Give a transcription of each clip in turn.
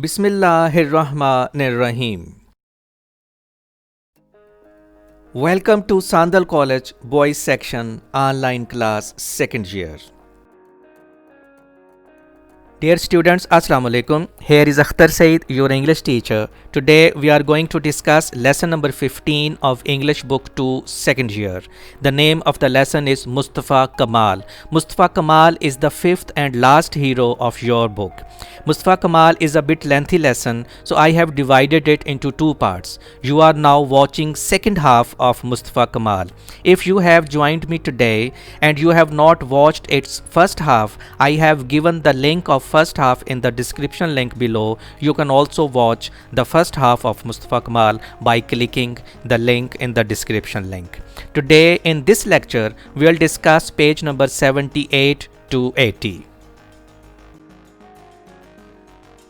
Bismillahirrahmanirrahim. Welcome to Sandal College Boys Section Online Class Second Year. Dear students, Assalamu alaikum. Here is Akhtar Said, your English teacher. Today we are going to discuss lesson number 15 of English Book 2 Second Year. The name of the lesson is Mustafa Kamal. Mustafa Kamal is the fifth and last hero of your book. Mustafa Kamal is a bit lengthy lesson, so I have divided it into two parts. You are now watching second half of Mustafa Kamal. If you have joined me today and you have not watched its first half, I have given the link of first half in the description link below. You can also watch the first half of Mustafa Kamal by clicking the link in the description link. Today in this lecture, we will discuss page number 78 to 80.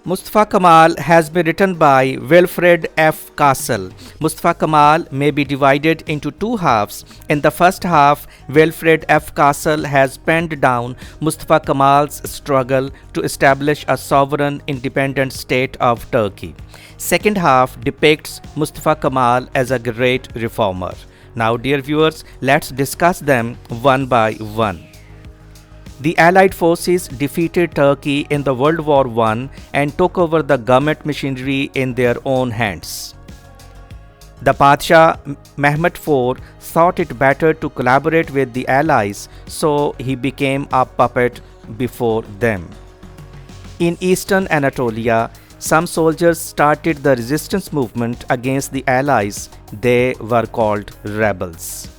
Mustafa Kamal has been written by Wilfred F. Castle. Mustafa Kamal may be divided into two halves. In the first half, Wilfred F. Castle has penned down Mustafa Kamal's struggle to establish a sovereign independent state of Turkey. Second half depicts Mustafa Kamal as a great reformer. Now, dear viewers, let's discuss them one by one. The Allied forces defeated Turkey in the World War I and took over the government machinery in their own hands. The Padshah Mehmet IV thought it better to collaborate with the Allies, so he became a puppet before them. In eastern Anatolia, some soldiers started the resistance movement against the Allies. They were called rebels.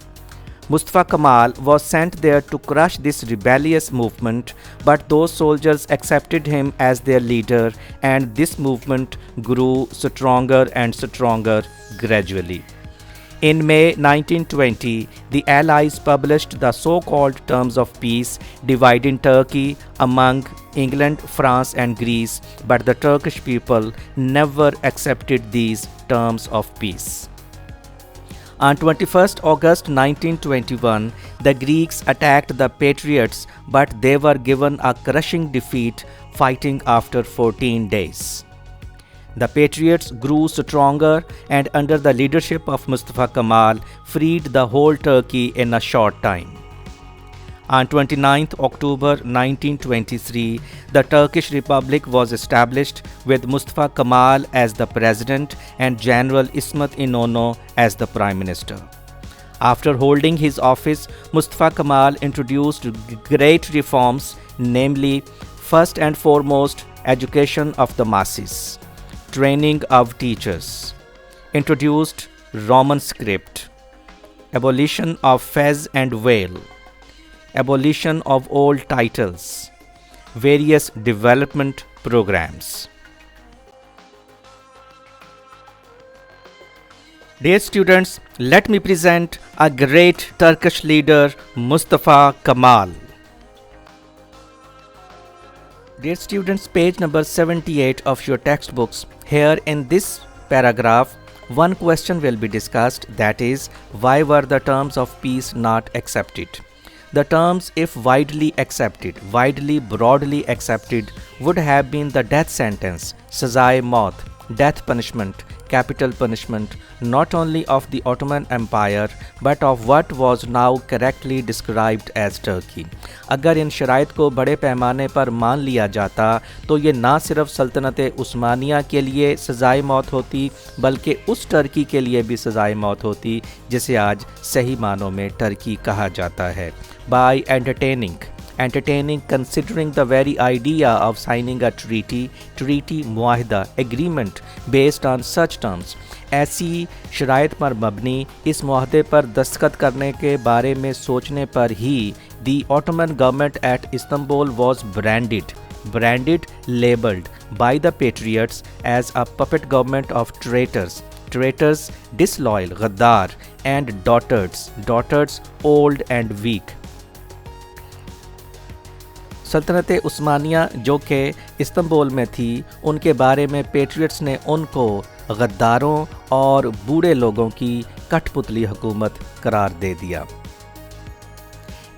Mustafa Kamal was sent there to crush this rebellious movement, but those soldiers accepted him as their leader, and this movement grew stronger and stronger gradually. In May 1920, the Allies published the so-called Terms of Peace, dividing Turkey among England, France and Greece, but the Turkish people never accepted these terms of peace. On 21st August 1921, the Greeks attacked the Patriots, but they were given a crushing defeat, fighting after 14 days. The Patriots grew stronger and under the leadership of Mustafa Kamal, freed the whole Turkey in a short time. On 29th October 1923, the Turkish Republic was established with Mustafa Kamal as the president and General Ismet İnönü as the prime minister. After holding his office, Mustafa Kamal introduced great reforms, namely, first and foremost, education of the masses, training of teachers, introduced Roman script, abolition of fez and veil, abolition of old titles, various development programs. Dear students, let me present a great Turkish leader, Mustafa Kamal. Dear students, page number 78 of your textbooks. Here in this paragraph, one question will be discussed, that is, why were the terms of peace not accepted? The terms, if widely broadly accepted, would have been the death sentence, Sazae Maut, death punishment, capital punishment, not only of the Ottoman Empire, but of what was now correctly described as Turkey. अगर इन शराइत को बड़े पैमाने पर मान लिया जाता तो ये ना सिर्फ सल्तनत उस्मानिया के लिए सज़ाए मौत होती, बल्कि उस टर्की के लिए भी सज़ाए मौत होती जिसे आज सही मानों में टर्की कहा जाता है. By entertaining, considering the very idea of signing a treaty, मुआहिदा, agreement based on such terms, ऐसी शराइत पर मबनी इस मुआहदे पर दस्तखत करने के बारे में सोचने पर ही the Ottoman government at Istanbul was branded, labeled by the Patriots as a puppet government of traitors, disloyal, Ghaddar, and dotards, old and weak. सल्तनत उस्मानिया जो कि इस्तांबुल में थी, उनके बारे में पेट्रियट्स ने उनको गद्दारों और बूढ़े लोगों की कठपुतली हुकूमत करार दे दिया.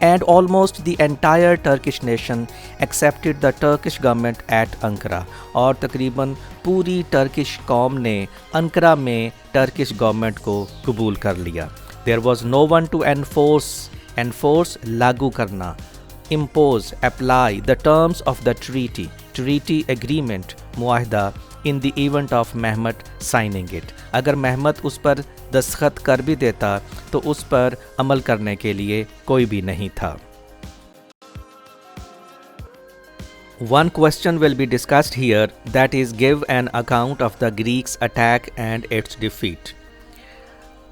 and almost the entire Turkish nation accepted the Turkish government at Ankara. और तकरीबन पूरी टर्किश कौम ने अंकरा में टर्किश गवर्नमेंट को कबूल कर लिया. There was no one to enforce लागू करना, impose, apply the terms of the treaty agreement, मुआहदा, in the event of Mehmet signing it. अगर मेहमत उस पर दस्तखत कर भी देता तो उस पर अमल करने के लिए कोई भी नहीं था. One question will be discussed here, that is, give an account of the Greeks' attack and its defeat.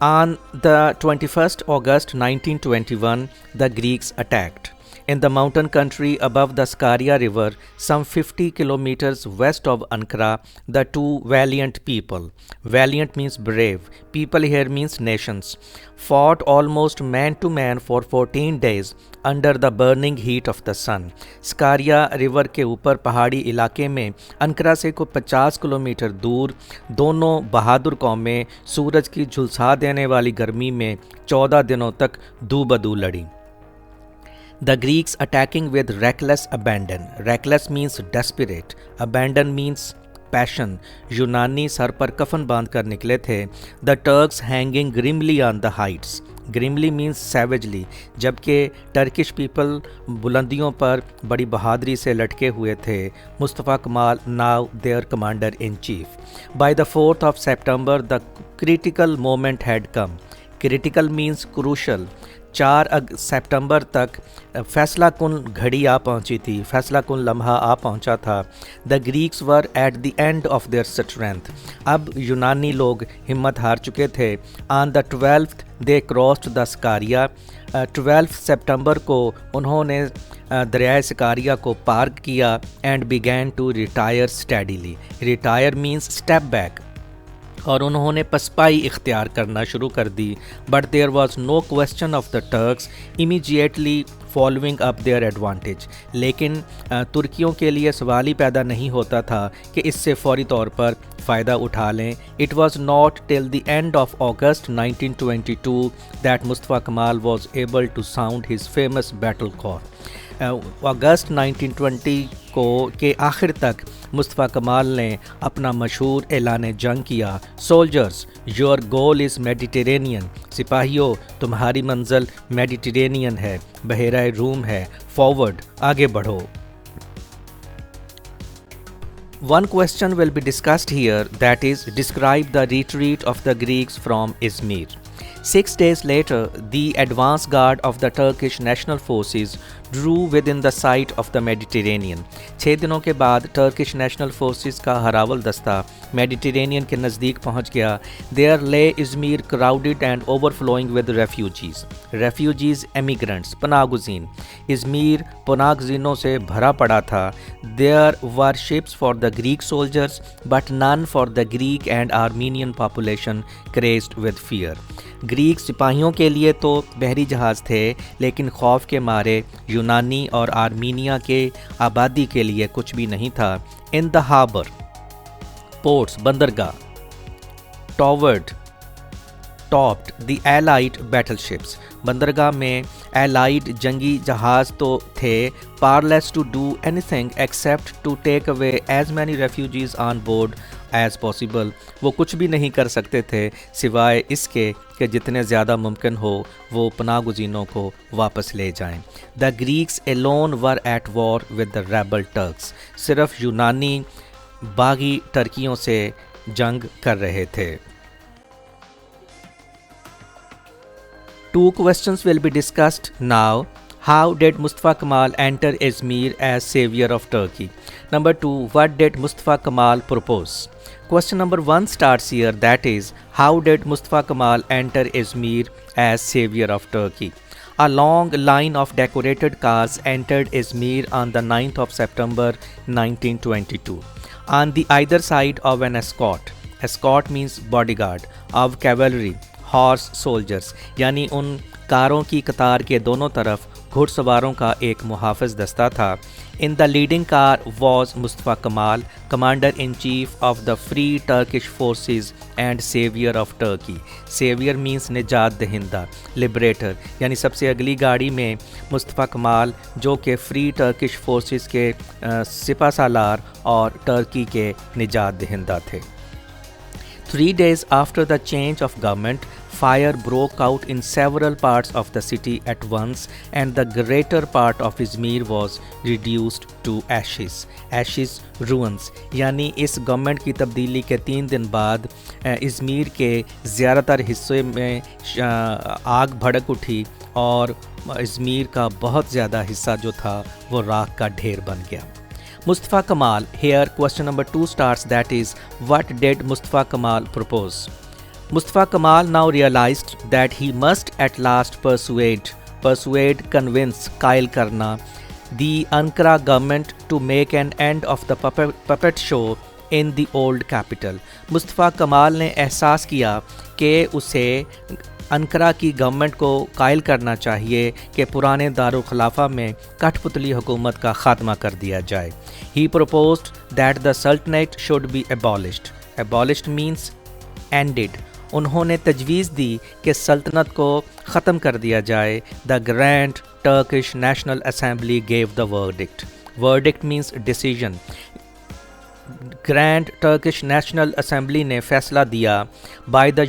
On the 21st August 1921, the Greeks attacked. In the mountain country above the Sakarya river, some 50 kilometers west of Ankara, the two valiant people, valiant means brave, people here means nations, fought almost man to man for 14 days under the burning heat of the sun. Sakarya river के ऊपर पहाड़ी इलाके में Ankara से को 50 kilometre दूर दोनों बहादुर कौमें सूरज की झुलसा देने वाली गर्मी में 14 दिनों तक दू बदू लड़ी. The Greeks attacking with reckless abandon. Reckless means desperate. Abandon means passion. यूनानी सर पर कफन बांध कर निकले थे. The Turks hanging grimly on the heights. Grimly means savagely. जबकि टर्किश पीपल बुलंदियों पर बड़ी बहादुरी से लटके हुए थे. मुस्तफ़ा कमाल now their commander in chief. By the 4th of September the critical moment had come. Critical means crucial. 4 सितंबर तक फैसला कुन घड़ी आ पहुंची थी, फैसला कुन लम्हा आ पहुंचा था. The Greeks were at the end of their strength. अब यूनानी लोग हिम्मत हार चुके थे. On the 12th they crossed the Sakarya. 12 सितंबर को उन्होंने दरियाए सकारिया को पार किया and began to retire steadily. Retire means step back, और उन्होंने पसपाई इख्तियार करना शुरू कर दी. But there was no question of the Turks immediately following up their advantage. लेकिन तुर्कियों के लिए सवाल ही पैदा नहीं होता था कि इससे फौरी तौर पर फ़ायदा उठा लें. It was not till the end of August 1922 that Mustafa Kemal was able to sound his famous battle call. अगस्त 1920 के आखिर तक मुस्तफ़ा कमाल ने अपना मशहूर ऐलान जंग किया. Soldiers your goal is Mediterranean. सिपाहियों तुम्हारी मंजिल मेडिटेरेनियन है, बहेरा रूम है. फॉरवर्ड आगे बढ़ो. One question will be discussed here, that is, describe the retreat of the Greeks from Izmir. 6 days later, the advance guard of the Turkish National Forces drew within the sight of the Mediterranean. 6 दिनों के बाद Turkish national forces का हरावल दस्ता Mediterranean के नज़दीक पहुंच गया. There lay Izmir crowded and overflowing with refugees. Refugees emigrants, पनागुज़ीन. Izmir पनागुज़ीनों से भरा पड़ा था. There were ships for the Greek soldiers, but none for the Greek and Armenian population crazed with fear. Greek सिपाहियों के लिए तो बहरी जहाज़ थे, लेकिन खौफ के मारे यूनानी और आर्मीनिया के आबादी के लिए कुछ भी नहीं था. इन द हार्बर, पोर्ट्स बंदरगाह, toward, topped the allied battleships. बंदरगाह में एलाइड जंगी जहाज़ तो थे, powerless to do anything except to take away as many refugees on board as possible. वो कुछ भी नहीं कर सकते थे सिवाय इसके कि जितने ज़्यादा मुमकिन हो वो पनागुज़ीनों को वापस ले जाएं. The Greeks alone were at war with the rebel Turks. सिर्फ यूनानी बागी टर्कियों से जंग कर रहे थे. Two questions will be discussed now. How did Mustafa Kemal enter Izmir as savior of Turkey? Number 2, what did Mustafa Kemal propose? Question number 1 starts here, that is, how did Mustafa Kemal enter Izmir as savior of Turkey? A long line of decorated cars entered Izmir on the 9th of September 1922. On the either side of an escort. Escort means bodyguard. Of cavalry. Horse soldiers, यानी उन कारों की कतार के दोनों तरफ घुड़सवारों का एक मुहाफ़िज़ दस्ता था. In the leading car was Mustafa Kemal, commander-in-chief of the Free Turkish Forces and savior of Turkey. Savior means निजात दहिंदा, liberator, यानी सबसे अगली गाड़ी में मुस्तफ़ा कमाल जो कि फ्री टर्किश फोर्सेस के सिपा सालार और टर्की के निजात दहिंदा थे. 3 days after the change of government, fire broke out in several parts of the city at once and the greater part of Izmir was reduced to ashes. Ashes, ruins. यानी इस government की तब्दीली के 3 दिन बाद इज़मीर के ज़्यादातर हिस्से में आग भड़क उठी और इज़मीर का बहुत ज़्यादा हिस्सा जो था वो राख का ढेर बन गया. Mustafa Kemal, here question number 2 starts, that is, what did Mustafa Kemal propose? Mustafa Kemal now realized that he must at last persuade, convince, कायल करना, the Ankara government to make an end of the puppet show in the old capital. Mustafa Kemal ने एहसास किया कि उसे अंकरा की government को कायल करना चाहिए कि पुराने दारुल खिलाफा में कठपुतली हुकूमत का ख़ात्मा कर दिया जाए. He proposed that the Sultanate should be abolished. Abolished means ended. उन्होंने तजवीज़ दी कि सल्तनत को ख़त्म कर दिया जाए. The Grand Turkish National Assembly gave the verdict. Verdict means decision. Grand Turkish National Assembly ने फ़ैसला दिया बाय द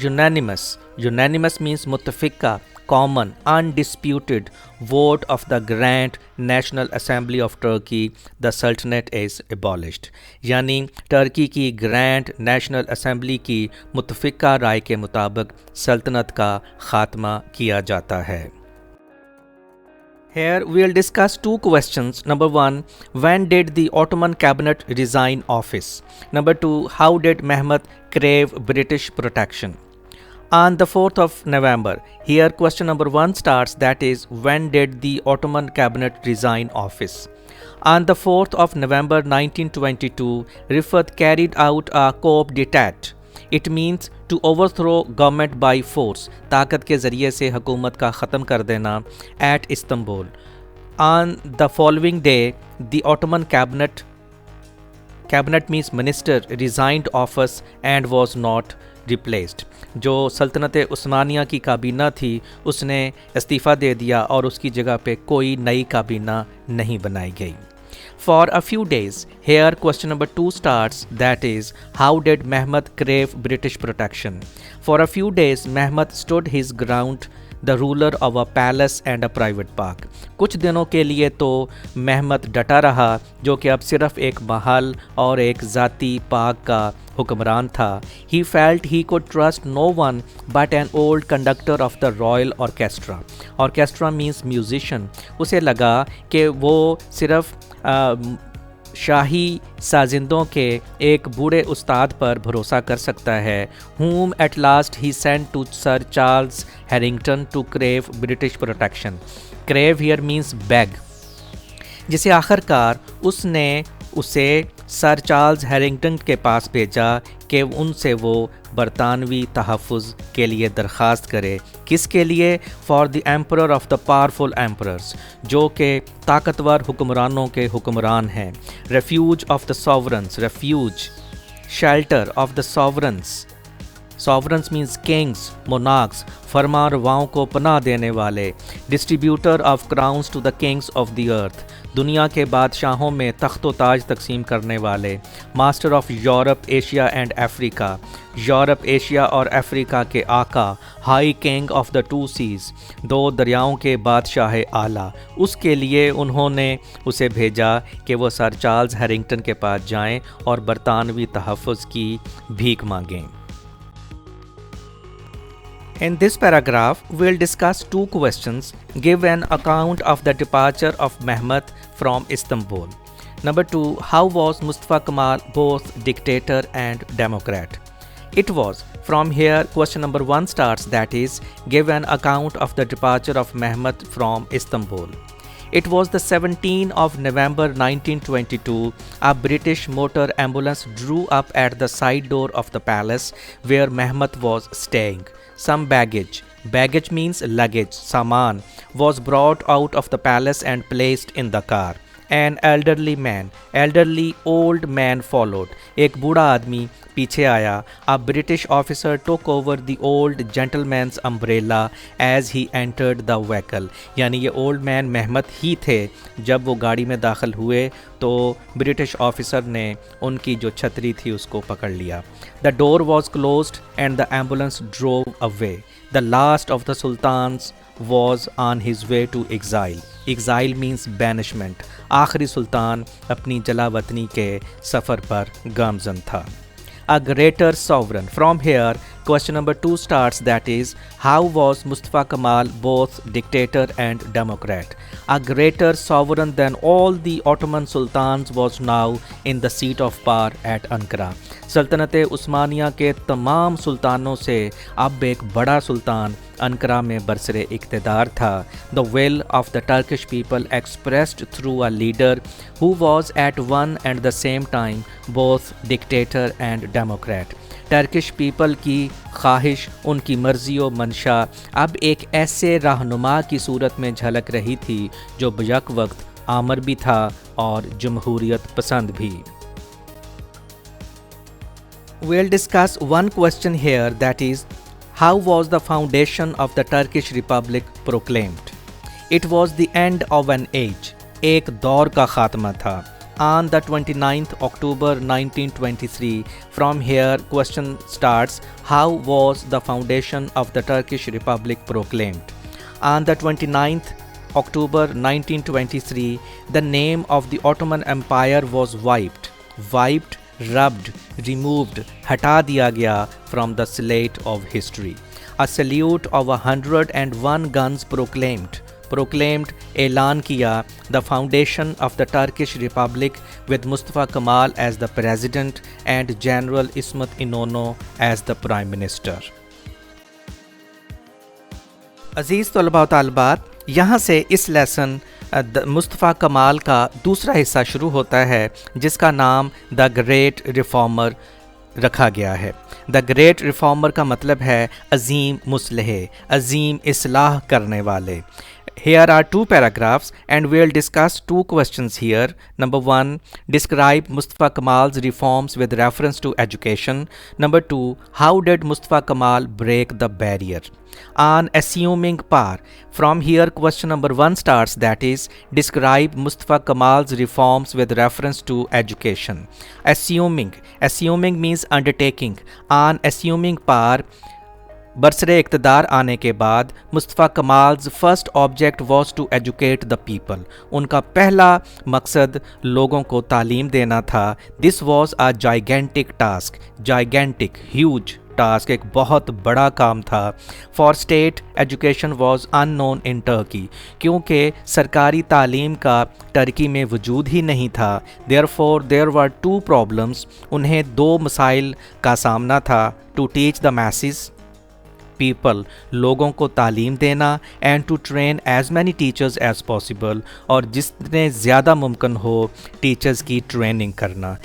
यूनानिमस मीन्स मुत्तफ़िका, common, undisputed vote of the Grand National Assembly of Turkey, the sultanate is abolished. यानी Turkey की Grand National Assembly की मुत्तफ़िका राय के मुताबिक सल्तनत का ख़ात्मा किया जाता है. Here we will discuss 2 questions. Number 1, when did the Ottoman cabinet resign office? Number 2, how did Mehmet crave British protection? On the 4th of November, here question number 1 starts, that is, when did the Ottoman cabinet resign office? On the 4th of November 1922, Rifat carried out a coup d'etat. It means to overthrow government by force, ताकत के ज़रिए से हुकूमत का ख़त्म कर देना, at Istanbul. On the following day, the Ottoman cabinet means minister, resigned office and was not replaced. जो सल्तनत उस्मानिया की काबीना थी उसने इस्तीफ़ा दे दिया और उसकी जगह पे कोई नई काबीना नहीं बनाई गई. For a few days, here question number 2 starts, that is, how did Mehmet crave British protection? For a few days, Mehmet stood his ground, the ruler of a palace and a private park. कुछ दिनों के लिए तो महमद डटा रहा जो कि अब सिर्फ एक महल और एक ज़ाती पाक का हुक्मरान था. He felt he could trust no one but an old conductor of the royal orchestra. Orchestra means musician. उसे लगा कि वो सिर्फ शाही साजिंदों के एक बूढ़े उस्ताद पर भरोसा कर सकता है. whom at last he sent to Sir Charles Harrington to crave British protection. crave here means beg. जिसे आखिरकार उसने उसे सर चार्ल्स हैरिंगटन के पास भेजा कि उनसे वो बरतानवी तहफ़्फ़ुज़ के लिए दरख्वास्त करे. किसके लिए? For the emperor of the powerful emperors, जो कि ताकतवर हुक्मरानों के हुक्मरान हैं. Refuge of the sovereigns, refuge shelter of the sovereigns. Sovereigns means kings, monarchs, फरमा रवाओं को पनाह देने वाले. Distributor of crowns to the kings of the earth, दुनिया के बादशाहों में तख्त व ताज तकसीम करने वाले. Master of Europe, Asia and Africa, Europe, Asia और अफ्रीका के आका. High king of the 2 seas, 2 दरियाओं के बादशाह आला. उसके लिए उन्होंने उसे भेजा कि वो सर चार्ल्स हैरिंगटन के पास जाएं और बरतानवी तहफ़्फ़ुज़ की भीख मांगें. In this paragraph, we will discuss 2 questions. Give an account of the departure of Mehmet from Istanbul. Number 2, how was Mustafa Kemal both dictator and democrat? It was. From here, question number 1 starts, that is, give an account of the departure of Mehmet from Istanbul. It was the 17th of November 1922. A British motor ambulance drew up at the side door of the palace where Mehmet was staying. Some baggage means luggage, saman, was brought out of the palace and placed in the car. An elderly old man followed. एक बूढ़ा आदमी पीछे आया. A British officer took over the old gentleman's umbrella as he entered the vehicle. यानी ये old man मेहमत ही थे. जब वो गाड़ी में दाखिल हुए तो ब्रिटिश ऑफिसर ने उनकी जो छतरी थी उसको पकड़ लिया. The door was closed and the ambulance drove away. The last of the sultans was on his way to exile. Exile means banishment. आखिरी सुल्तान अपनी जलावतनी के सफ़र पर गामज़न था. A greater sovereign. From here, question number 2 starts, that is, how was Mustafa Kemal both dictator and democrat? A greater sovereign than all the Ottoman sultans was now in the seat of power at Ankara. सल्तनत उस्मानिया के तमाम सुल्तानों से अब एक बड़ा सुल्तान Ankara में बरसरे इक़्तिदार था. The will of the Turkish people expressed through a leader who was at one and the same time both dictator and democrat. Turkish people की ख्वाहिश, उनकी मर्ज़ी व मंशा अब एक ऐसे रहनुमा की सूरत में झलक रही थी जो बयक वक्त आमर भी था और जमहूरियत पसंद भी. We'll discuss one question here, that is, how was the foundation of the Turkish Republic proclaimed? It was the end of an age. एक दौर का खात्मा था. On the 29th October 1923, from here question starts, how was the foundation of the Turkish Republic proclaimed? On the 29th October 1923, the name of the Ottoman Empire was wiped, rubbed, removed, हटा दिया गया from the slate of history. A salute of 101 guns proclaimed ऐलान किया the foundation of the Turkish Republic with Mustafa Kemal as the president and General Ismet İnönü as the prime minister. अज़ीज़ तलबा व तालिबात, यहाँ से इस लेसन मुस्तफ़ा कमाल का दूसरा हिस्सा शुरू होता है जिसका नाम द ग्रेट रिफॉर्मर रखा गया है. द ग्रेट रिफॉर्मर का मतलब है अज़ीम मुस्लिह, अज़ीम इस्लाह करने वाले. Here are 2 paragraphs and we'll discuss 2 questions here. Number 1, describe Mustafa Kemal's reforms with reference to education. Number 2, how did Mustafa Kemal break the barrier? On assuming power. From here question number 1 starts, that is, describe Mustafa Kemal's reforms with reference to education. Assuming means undertaking. On assuming power, बरसरे इक़्तिदार आने के बाद Mustafa Kemal's first object was to educate the people. उनका पहला मकसद लोगों को तालीम देना था. This was a gigantic task. Gigantic, huge task, एक बहुत बड़ा काम था. For state education was unknown in Turkey, क्योंकि सरकारी तालीम का टर्की में वजूद ही नहीं था. Therefore there were 2 problems. उन्हें 2 मसाइल का सामना था. To teach the message people, लोगों को तालीम देना, and to train as many teachers as possible, और जितने ज़्यादा मुमकिन हो टीचर्स की ट्रेनिंग करना.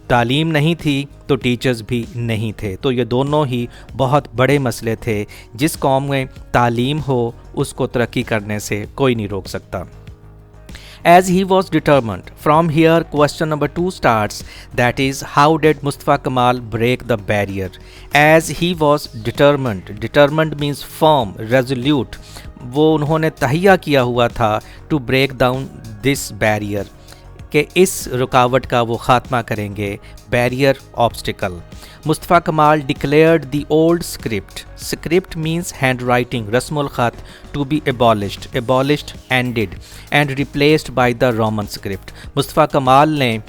तालीम नहीं थी तो टीचर्स भी नहीं थे, तो ये दोनों ही बहुत बड़े मसले थे. जिस कौम में तालीम हो उसको तरक्की करने से कोई नहीं रोक सकता. As he was determined. From here question number 2 starts, that is, how did Mustafa Kemal break the barrier? As he was determined means firm, resolute. वो उन्होंने तहिया किया हुआ था to break down this barrier, कि इस रुकावट का वो ख़ात्मा करेंगे. Barrier, obstacle. Mustafa Kemal declared the old script means handwriting, रस्मुल ख़त, to be abolished, ended and replaced by the Roman script. Mustafa Kemal ने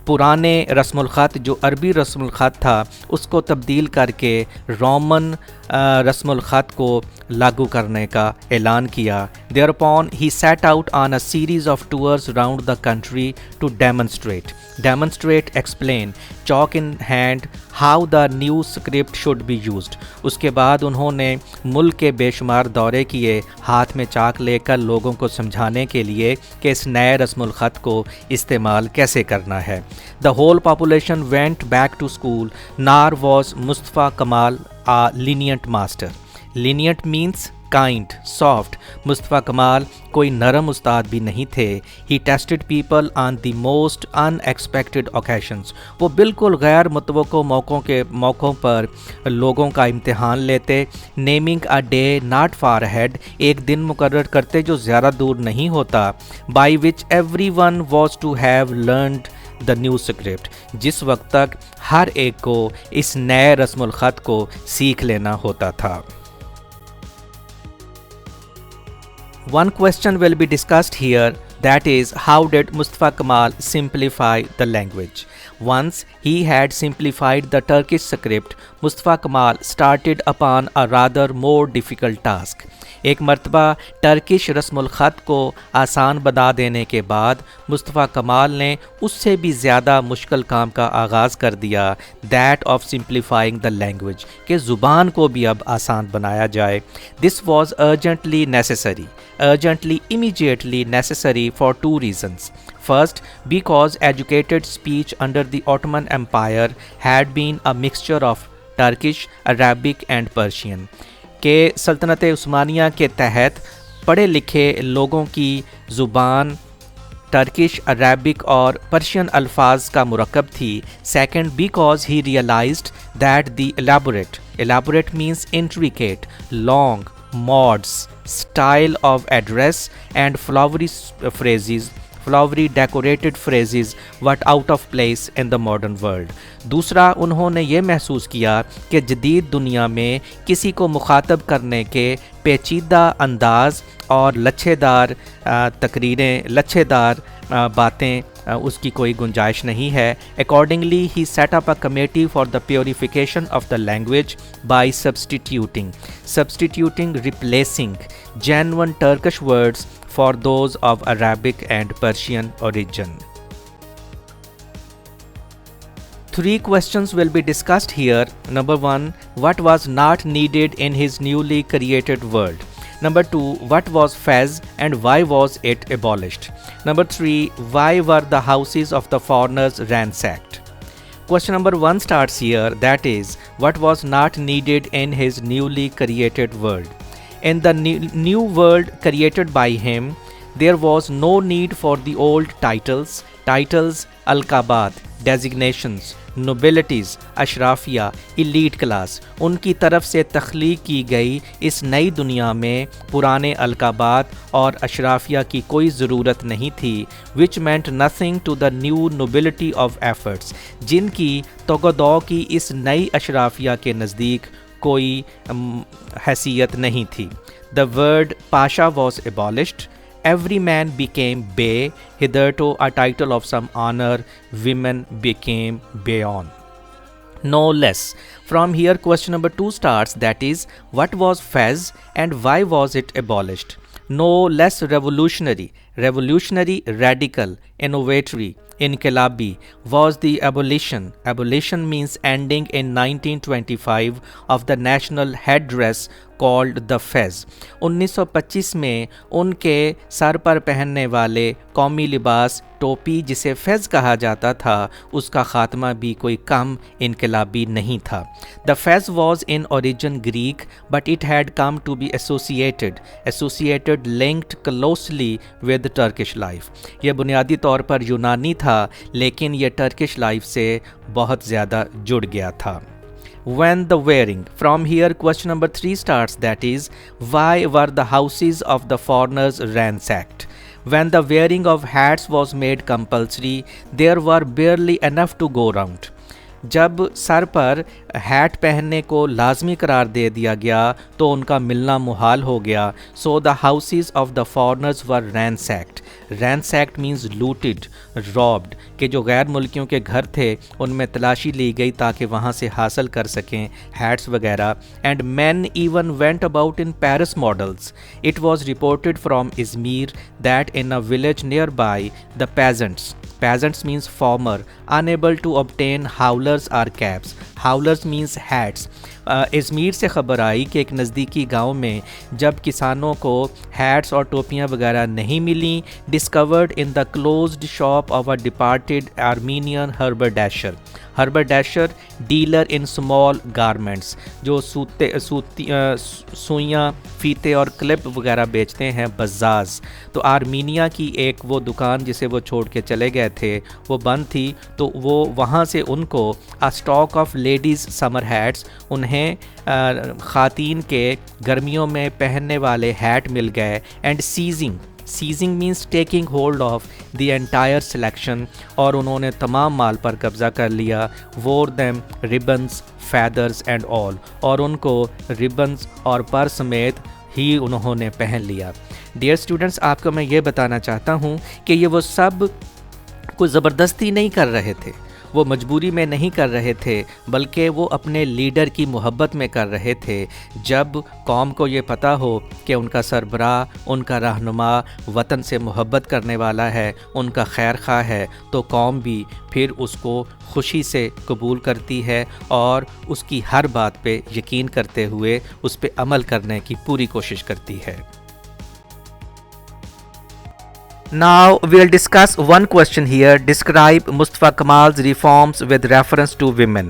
पुराने रस्मुल ख़त जो अरबी रस्मुल ख़त था उसको तब्दील करके रोमन रस्मुल ख़त को लागू करने का ऐलान किया. Thereupon he set out on a series of tours round the country to demonstrate, explain, chalk in hand how the new script should be used. उसके बाद उन्होंने मुल्क के बेशुमार दौरे किए, हाथ में चाक लेकर लोगों को समझाने के लिए कि इस नए रस्मुल ख़त को इस्तेमाल कैसे करना है. The whole population went back to school, nor was Mustafa Kemal a lenient master. Lenient means kind, soft. Mustafa Kemal कोई नरम उस्ताद भी नहीं थे। He tested people on the most unexpected occasions. वो बिल्कुल गैर मुतवक्को मौक़ों पर लोगों का इम्तिहान लेते। Naming a day not far ahead, एक दिन मुकर्रर करते जो ज़्यादा दूर नहीं होता। By which everyone was to have learned the new script, जिस वक्त तक हर एक को इस नए रस्मुल ख़त को सीख लेना होता था। One question will be discussed here, that is, how did Mustafa Kemal simplify the language? Once he had simplified the Turkish script, Mustafa Kemal started upon a rather more difficult task. एक मरतबा Turkish रस्मुल ख़त को आसान बना देने के बाद Mustafa Kemal ने उससे भी ज़्यादा मुश्किल काम का आगाज़ कर दिया, that of simplifying the language, कि ज़ुबान को भी अब आसान बनाया जाए। This was urgently, immediately necessary for two reasons. First, because educated speech under the Ottoman Empire had been a mixture of Turkish, Arabic and Persian. के सल्तनत उस्मानिया के तहत पढ़े लिखे लोगों की ज़ुबान टर्किश, अरबिक और पर्शियन अल्फाज का मुरक्कब थी। Second, because he realised that the elaborate means intricate, long, mods, style of address and flowery decorated phrases were out of place in the modern world. दूसरा, उन्होंने ये महसूस किया कि जदीद दुनिया में किसी को मुखातब करने के पेचीदा अंदाज और लच्छेदार बातें उसकी कोई गुंजाइश नहीं है। Accordingly, he set up a committee for the purification of the language by substituting, replacing genuine Turkish words for those of Arabic and Persian origin. Three questions will be discussed here. Number 1, what was not needed in his newly created world? Number 2, what was Fez and why was it abolished? Number 3, why were the houses of the foreigners ransacked? Question number 1 starts here, that is, what was not needed in his newly created world? In the new world created by him, there was no need for the old titles, alqabat, designations, nobilities, अशराफिया, elite class. उनकी तरफ से तख्लीक की गई इस नई दुनिया में पुराने अलकाबात और अशराफिया की कोई ज़रूरत नहीं थी, which meant nothing to the new nobility of efforts, जिनकी तोगदौ की इस नई अशराफिया के नज़दीक कोई हैसियत नहीं थी. The word pasha was abolished. Every man became bey, hitherto a title of some honor. Women became bayon. No less. From here question number 2 starts, that is, what was Fez and why was it abolished? No less revolutionary, radical, innovatory, inqilabi was the abolition. Abolition means ending in 1925 of the national headdress called the Fez. 1925 में उनके sir पर पहनने वाले कौमी लिबास टोपी जिसे phase कहा जाता था उसका ख़ात्मा भी कोई कम इनकलाबी नहीं था. The Fez was in origin Greek but it had come to be associated linked closely with Turkish life. यह बुनियादी तौर पर यूनानी था लेकिन यह टर्किश लाइफ से बहुत ज़्यादा जुड़ गया था. When the wearing, from here question number 3 starts, that is, why were the houses of the foreigners ransacked? When the wearing of hats was made compulsory, there were barely enough to go round. जब sir पर hat पहनने को लाजमी करार दे दिया गया तो उनका मिलना मुहाल हो गया. So the houses of the foreigners were ransacked. Ransacked means looted, robbed, के जो गैर मुल्कियों के घर थे उनमें तलाशी ली गई ताकि वहाँ से हासिल कर सकें हैट्स वगैरह. And man even went about in Paris models. It was reported from Izmir that in a village nearby the peasants means farmer, unable to obtain howlers or caps. Howlers means hats. इज़मीर से ख़बर आई कि एक नज़दीकी गांव में जब किसानों को हैट्स और टोपियां वगैरह नहीं मिली, discovered in the closed shop of a departed Armenian haberdasher. Haberdasher dealer in small garments, जो सुइयाँ, फीते और क्लिप वगैरह बेचते हैं, बज़ाज़। तो आर्मीनिया की एक वो दुकान जिसे वो छोड़ के चले गए थे वो बंद थी, तो वो वहाँ से उनको a stock of ladies summer hats, उन्हें ख़ातीन के गर्मियों में पहनने वाले हैट मिल गए। And seizing means taking hold of the entire selection, और उन्होंने तमाम माल पर कब्ज़ा कर लिया। Wore them ribbons, feathers and all, और उनको रिबन्स और पर समेत ही उन्होंने पहन लिया। डियर स्टूडेंट्स, आपको मैं ये बताना चाहता हूँ कि ये वो सब कोई ज़बरदस्ती नहीं कर रहे थे, वो मजबूरी में नहीं कर रहे थे, बल्कि वो अपने लीडर की मोहब्बत में कर रहे थे। जब कौम को ये पता हो कि उनका सरबराह, उनका रहनुमा वतन से मोहब्बत करने वाला है, उनका खैर खा है, तो कौम भी फिर उसको खुशी से कबूल करती है और उसकी हर बात पे यकीन करते हुए उस पे अमल करने की पूरी कोशिश करती है। Now we'll discuss one question here. Describe Mustafa Kamal's reforms with reference to women.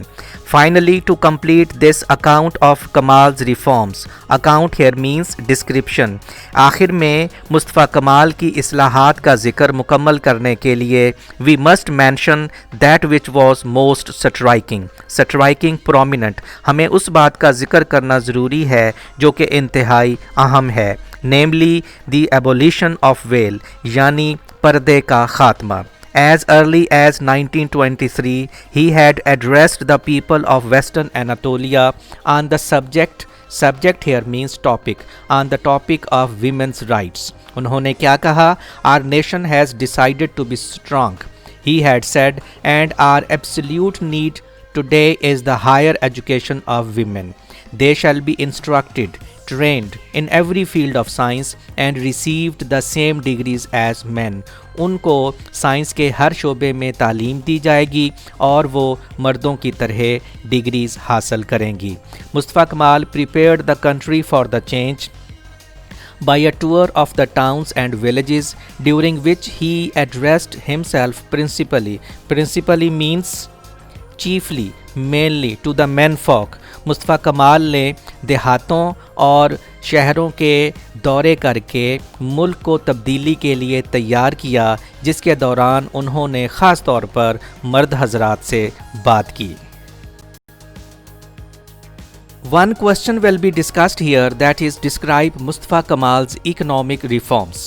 Finally, to complete this account of Kamal's reforms, account here means description. आखिर में मुस्तफ़ा कमाल की इस्लाहात का जिक्र मुकम्मल करने के लिए we must mention that which was most striking prominent. हमें उस बात का जिक्र करना ज़रूरी है जो कि इंतहाई अहम है, namely the abolition of veil, यानी पर्दे का खात्मा. As early as 1923, he had addressed the people of Western Anatolia on the subject here means topic, on the topic of women's rights. उन्होंने क्या कहा? Our nation has decided to be strong, he had said, and our absolute need today is the higher education of women. They shall be instructed, trained in every field of science and received the same degrees as men. उनको science के हर शोबे में तालीम दी जाएगी और वो मर्दों की तरह डिग्रीज़ हासिल करेंगी. मुस्तफ़ा कमाल prepared the country for the change by a tour of the towns and villages, during which he addressed himself principally means chiefly, mainly to the menfolk. Mustafa Kemal ने देहातों और शहरों के दौरे करके मुल्क को तब्दीली के लिए तैयार किया, जिसके दौरान उन्होंने ख़ास तौर पर मर्द हज़रात से बात की. One question will be discussed here, that is describe Mustafa Kamal's economic reforms.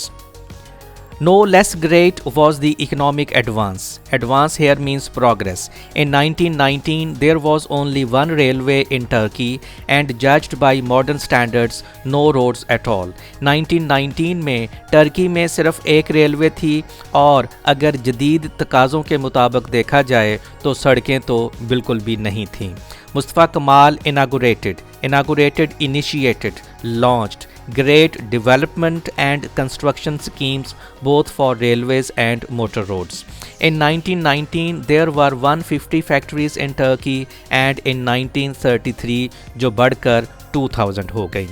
No less great was the economic advance. Advance here means progress. In 1919, there was only one railway in Turkey and judged by modern standards, no roads at all. 1919 में Turkey में सिर्फ एक railway थी और अगर जदीद तकाज़ों के मुताबिक देखा जाए तो सड़कें तो बिल्कुल भी नहीं थीं. मुस्तफ़ा कमाल inaugurated, initiated, launched great development and construction schemes both for railways and motor roads. In 1919 there were 150 factories in Turkey and in 1933 जो बढ़कर 2000 हो गई.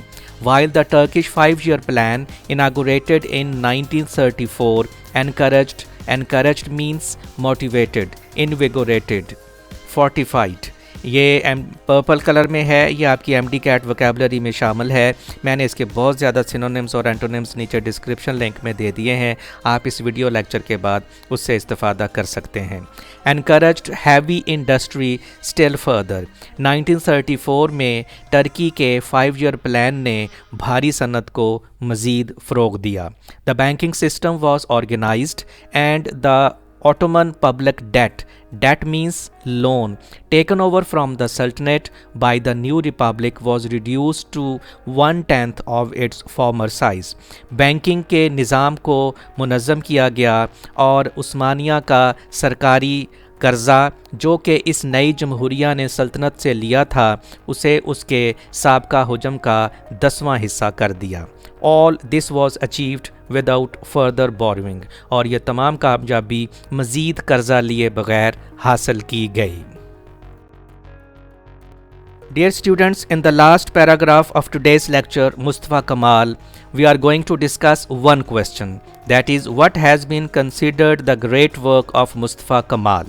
While the Turkish 5-year plan inaugurated in 1934 encouraged means motivated, invigorated, fortified. ये purple colour में है, ये आपकी MD cat vocabulary में शामिल है. मैंने इसके बहुत ज़्यादा सिनोनिम्स और एंटोनिम्स नीचे डिस्क्रिप्शन लिंक में दे दिए हैं, आप इस वीडियो लेक्चर के बाद उससे इस्तेफादा कर सकते हैं. Encouraged heavy industry still further. 1934 में टर्की के 5-year प्लान ने भारी सनत को मज़ीद फ़रोग़ दिया. The banking system was organised and the Ottoman public debt means loan, taken over from the Sultanate by the new republic was reduced to 1/10 of its former size. Banking के निज़ाम को मुनज़्ज़म किया गया और उस्मानिया का सरकारी कर्ज़ा जो कि इस नई जमहूरिया ने सल्तनत से लिया था उसे उसके साबका हुजम का 10वां हिस्सा कर दिया. All this was achieved without further borrowing, और ये तमाम कामयाबी मज़ीद कर्ज़ा लिए बग़ैर हासिल की गई. Dear students, in the last paragraph of today's lecture, Mustafa Kamal, we are going to discuss one question. That is, what has been considered the great work of Mustafa Kamal?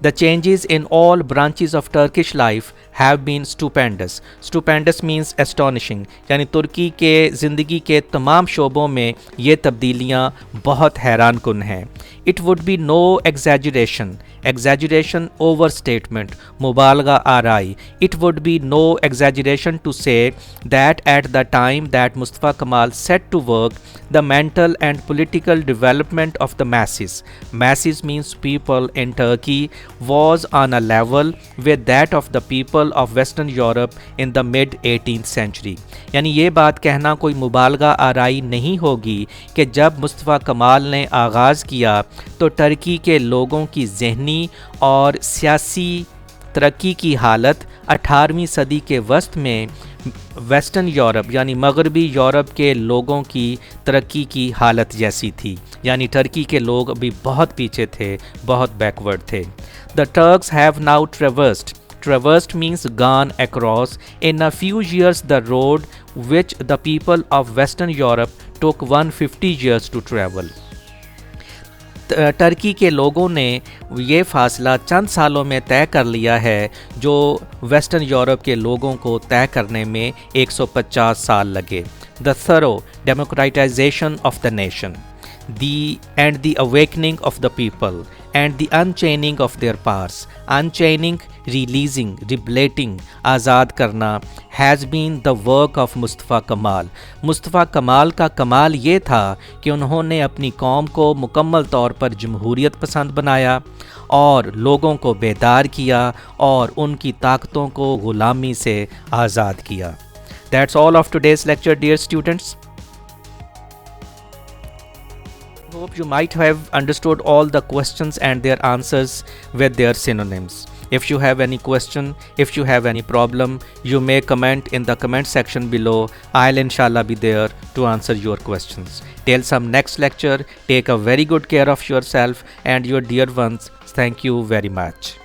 The changes in all branches of Turkish life have been stupendous. Stupendous means astonishing. यानी तुर्की के ज़िंदगी के तमाम शोबों में ये तब्दीलियाँ बहुत हैरान कुन हैं. It would be no exaggeration. Exaggeration, overstatement, मुबालगा आराई. It would be no exaggeration to say that at the time that Mustafa Kamal set to work, the mental and political development of the masses means people in Turkey, was on a level with that of the people of Western Europe in the mid 18th century. यानी ये बात कहना कोई मुबालगा आराई नहीं होगी कि जब Mustafa Kemal ने आगाज़ किया तो टर्की के लोगों की ज़हनी और सियासी तरक्की की हालत 18वीं सदी के वस्त में वेस्टर्न यूरोप यानी मगरबी यूरोप के लोगों की तरक्की की हालत जैसी थी. यानी टर्की के लोग अभी बहुत पीछे थे, बहुत बैकवर्ड थे. The Turks have now Traversed means gone across in a few years the road which the people of Western Europe took 150 years to travel. Turkey के लोगों ने ये फ़ासला चंद सालों में तय कर लिया है जो वेस्टर्न यूरोप के लोगों को तय करने में 150 साल लगे. The thorough democratisation of the nation, the awakening of the people and the unchaining of their powers. Unchaining, releasing, liberating, आज़ाद करना has been the work of Mustafa कमाल. मुस्तफ़ा कमाल का कमाल ये था कि उन्होंने अपनी कौम को मुकम्मल तौर पर जमहूरियत पसंद बनाया और लोगों को बेदार किया और उनकी ताकतों को ग़ुलामी से आज़ाद किया. That's all of today's lecture, dear students. Hope you might have understood all the questions and their answers with their synonyms. If you have any question, if you have any problem, you may comment in the comment section below. I'll inshallah be there to answer your questions. Till some next lecture, take a very good care of yourself and your dear ones. Thank you very much.